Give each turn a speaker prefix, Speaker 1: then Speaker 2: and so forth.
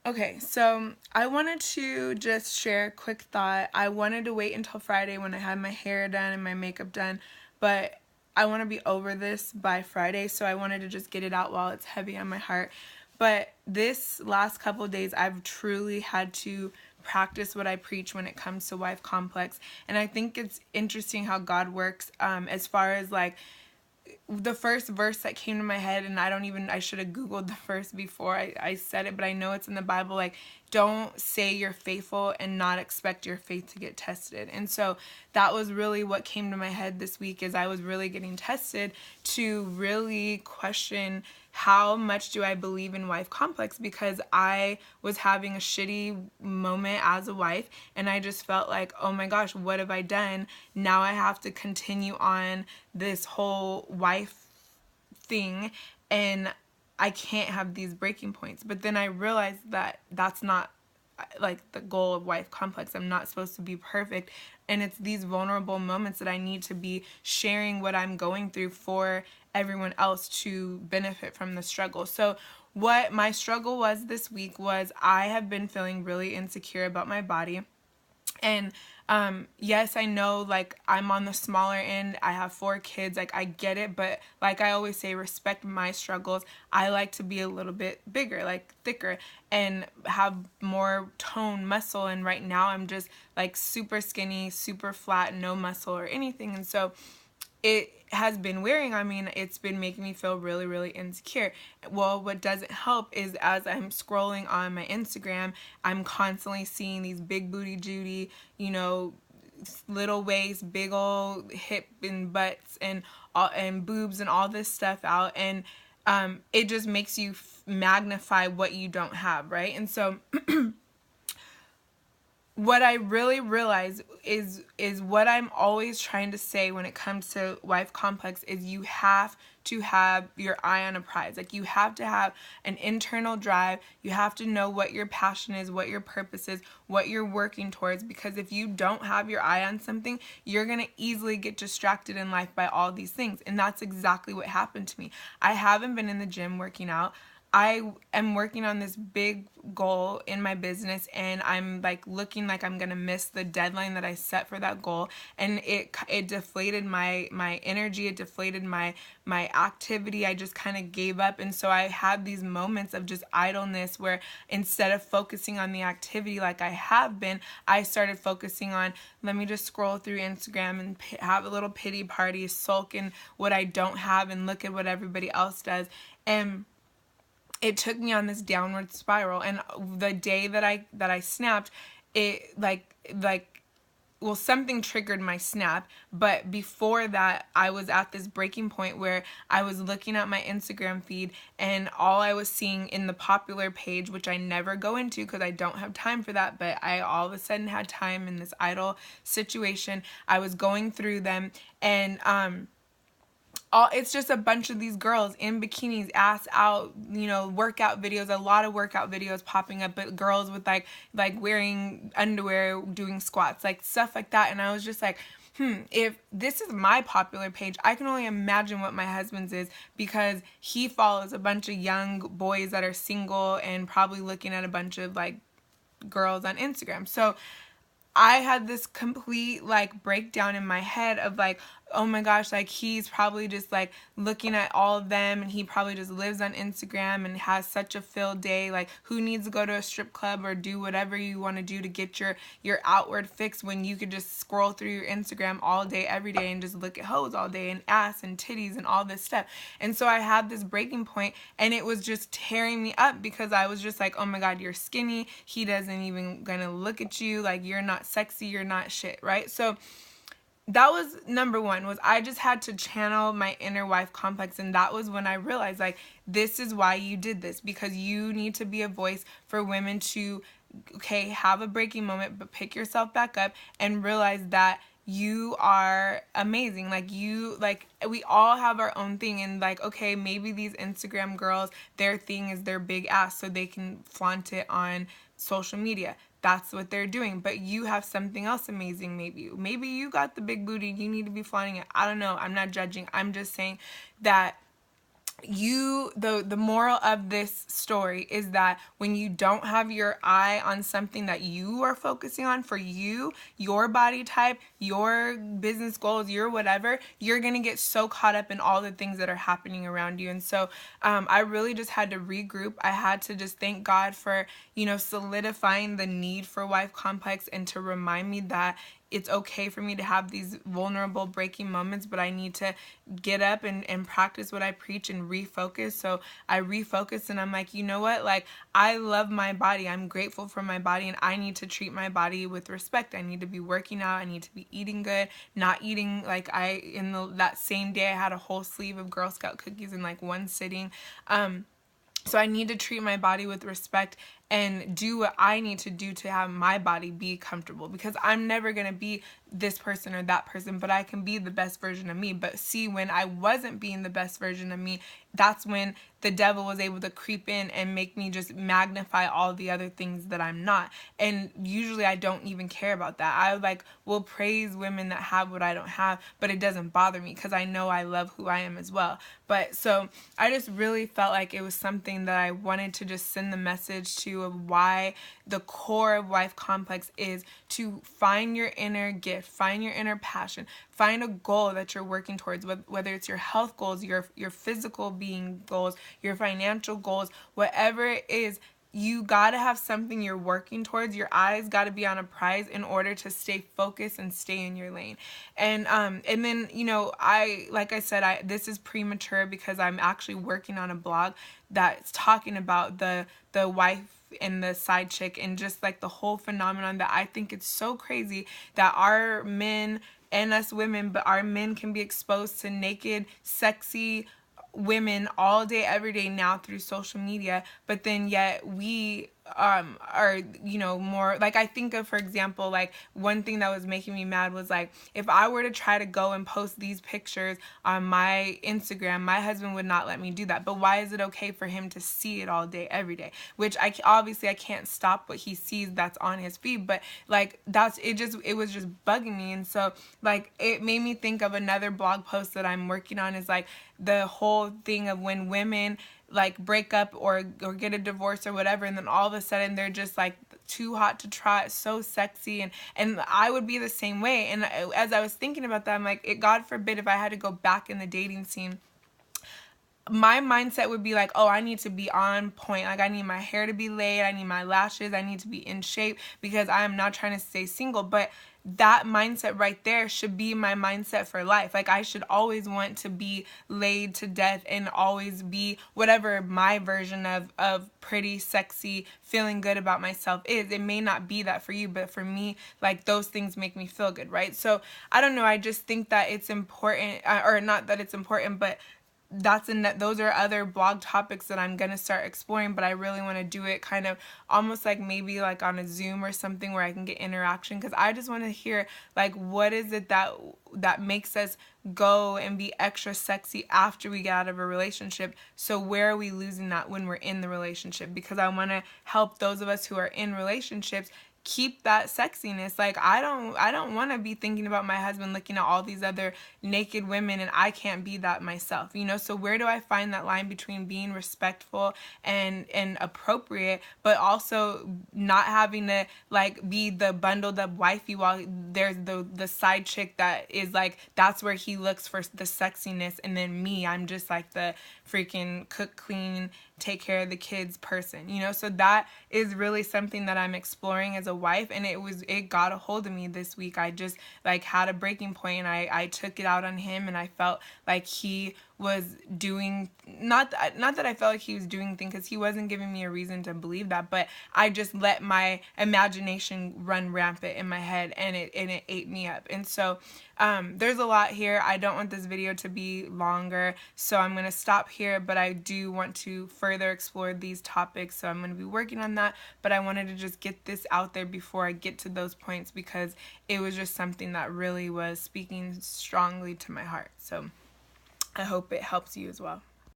Speaker 1: Okay, so I wanted to just share a quick thought. I wanted to wait until Friday when I had my hair done and my makeup done, but I want to be over this by Friday, so I wanted to just get it out while it's heavy on my heart. But this last couple of days, I've truly had to practice what I preach when it comes to wife complex. And I think it's interesting how God works, as far as like the first verse that came to my head, and I should have Googled the verse before I said it, but I know it's in the Bible, like, don't say you're faithful and not expect your faith to get tested. And so that was really what came to my head this week, is I was really getting tested to really question how much do I believe in wife complex, because I was having a shitty moment as a wife, and I just felt like, oh my gosh, what have I done? Now I have to continue on this whole wife thing, and I can't have these breaking points. But then I realized that that's not like the goal of wife complex. I'm not supposed to be perfect, and it's these vulnerable moments that I need to be sharing what I'm going through for everyone else to benefit from the struggle. So what my struggle was this week was I have been feeling really insecure about my body. And yes, I know, like, I'm on the smaller end. I have 4 kids. Like, I get it. But like I always say, respect my struggles. I like to be a little bit bigger, like thicker, and have more tone, muscle. And right now I'm just like super skinny, super flat, no muscle or anything. And so it has been wearing on me, and it's been making me feel really, really insecure. Well, what doesn't help is as I'm scrolling on my Instagram, I'm constantly seeing these big booty Judy, little waist, big old hip and butts and boobs and all this stuff out, and it just makes you magnify what you don't have, right? And so what I really realize is what I'm always trying to say when it comes to wife complex is you have to have your eye on a prize. Like, you have to have an internal drive. You have to know what your passion is, what your purpose is, what you're working towards, because if you don't have your eye on something, you're going to easily get distracted in life by all these things. And that's exactly what happened to me. I haven't been in the gym working out. I am working on this big goal in my business, and I'm like looking like I'm gonna miss the deadline that I set for that goal, and it deflated my energy, it deflated my activity. I just kind of gave up, and so I had these moments of just idleness where instead of focusing on the activity like I have been, I started focusing on, let me just scroll through Instagram and have a little pity party, sulk in what I don't have, and look at what everybody else does. And it took me on this downward spiral. And the day that I snapped, it well, something triggered my snap, but before that, I was at this breaking point where I was looking at my Instagram feed, and all I was seeing in the popular page, which I never go into because I don't have time for that, but I all of a sudden had time in this idle situation. I was going through them, and it's just a bunch of these girls in bikinis, ass out, workout videos, a lot of workout videos popping up, but girls with like wearing underwear, doing squats, like stuff like that. And I was just like, if this is my popular page, I can only imagine what my husband's is, because he follows a bunch of young boys that are single and probably looking at a bunch of like girls on Instagram. So I had this complete like breakdown in my head of like, oh my gosh, like he's probably just like looking at all of them, and he probably just lives on Instagram and has such a filled day. Like, who needs to go to a strip club or do whatever you want to do to get your outward fix when you could just scroll through your Instagram all day, every day, and just look at hoes all day and ass and titties and all this stuff. And so I had this breaking point, and it was just tearing me up, because I was just like, oh my God, you're skinny. He doesn't even gonna look at you. Like, you're not sexy. You're not shit, right? So that was number one, was I just had to channel my inner wife complex. And that was when I realized, like, this is why you did this, because you need to be a voice for women to, okay, have a breaking moment, but pick yourself back up and realize that you are amazing. Like, we all have our own thing, and like, okay, maybe these Instagram girls, their thing is their big ass so they can flaunt it on social media. That's what they're doing. But you have something else amazing. Maybe you got the big booty, you need to be flaunting it. I don't know. I'm not judging. I'm just saying that the moral of this story is that when you don't have your eye on something that you are focusing on for you, your body type, your business goals, your whatever, you're gonna get so caught up in all the things that are happening around you. And so I really just had to regroup. I had to just thank God for, solidifying the need for Wife Complex, and to remind me that it's okay for me to have these vulnerable breaking moments, but I need to get up and practice what I preach and refocus. So I refocused, and I'm like, you know what? Like, I love my body. I'm grateful for my body, and I need to treat my body with respect. I need to be working out. I need to be eating good, not eating like that same day I had a whole sleeve of Girl Scout cookies in like one sitting. So I need to treat my body with respect and do what I need to do to have my body be comfortable, because I'm never going to be this person or that person, but I can be the best version of me. But see, when I wasn't being the best version of me, that's when the devil was able to creep in and make me just magnify all the other things that I'm not. And usually I don't even care about that. I will praise women that have what I don't have, but it doesn't bother me because I know I love who I am as well. But so I just really felt like it was something that I wanted to just send the message to, of why the core of Wife Complex is to find your inner gift, find your inner passion, find a goal that you're working towards, whether it's your health goals, your physical being goals, your financial goals, whatever it is. You gotta have something you're working towards. Your eyes gotta be on a prize in order to stay focused and stay in your lane. And then like I said, this is premature because I'm actually working on a blog that's talking about the wife and the side chick, and just like the whole phenomenon that I think it's so crazy that our men and us women, but our men can be exposed to naked, sexy women all day, every day now through social media, but then yet we are more like, I think of, for example, like one thing that was making me mad was like, if I were to try to go and post these pictures on my Instagram, my husband would not let me do that. But why is it okay for him to see it all day, every day? Which I can't stop what he sees that's on his feed, but like it was just bugging me. And so like it made me think of another blog post that I'm working on, is like the whole thing of when women like break up or get a divorce or whatever, and then all of a sudden they're just like too hot to try, so sexy, and I would be the same way. And as I was thinking about that, I'm like, God forbid if I had to go back in the dating scene, my mindset would be like, oh, I need to be on point. Like, I need my hair to be laid. I need my lashes. I need to be in shape because I am not trying to stay single. But that mindset right there should be my mindset for life. Like, I should always want to be laid to death and always be whatever my version of pretty, sexy, feeling good about myself is. It may not be that for you, but for me, like, those things make me feel good, right? So, I don't know. I just think that it's important, or not that it's important, but those are other blog topics that I'm gonna start exploring, but I really want to do it kind of almost like maybe like on a Zoom or something where I can get interaction, because I just want to hear like, what is it that makes us go and be extra sexy after we get out of a relationship? So where are we losing that when we're in the relationship? Because I want to help those of us who are in relationships keep that sexiness. Like, I don't want to be thinking about my husband looking at all these other naked women and I can't be that myself, so where do I find that line between being respectful and appropriate, but also not having to like be the bundled up wifey while there's the side chick that is like, that's where he looks for the sexiness, and then me, I'm just like the freaking cook, clean, take care of the kids person, so that is really something that I'm exploring as a wife. And it got a hold of me this week. I just like had a breaking point, and I took it out on him, and I felt like he was doing, not that I felt like he was doing things, because he wasn't giving me a reason to believe that, but I just let my imagination run rampant in my head, and it ate me up. And so there's a lot here. I don't want this video to be longer, so I'm going to stop here, but I do want to further explore these topics, so I'm going to be working on that. But I wanted to just get this out there before I get to those points, because it was just something that really was speaking strongly to my heart. So I hope it helps you as well.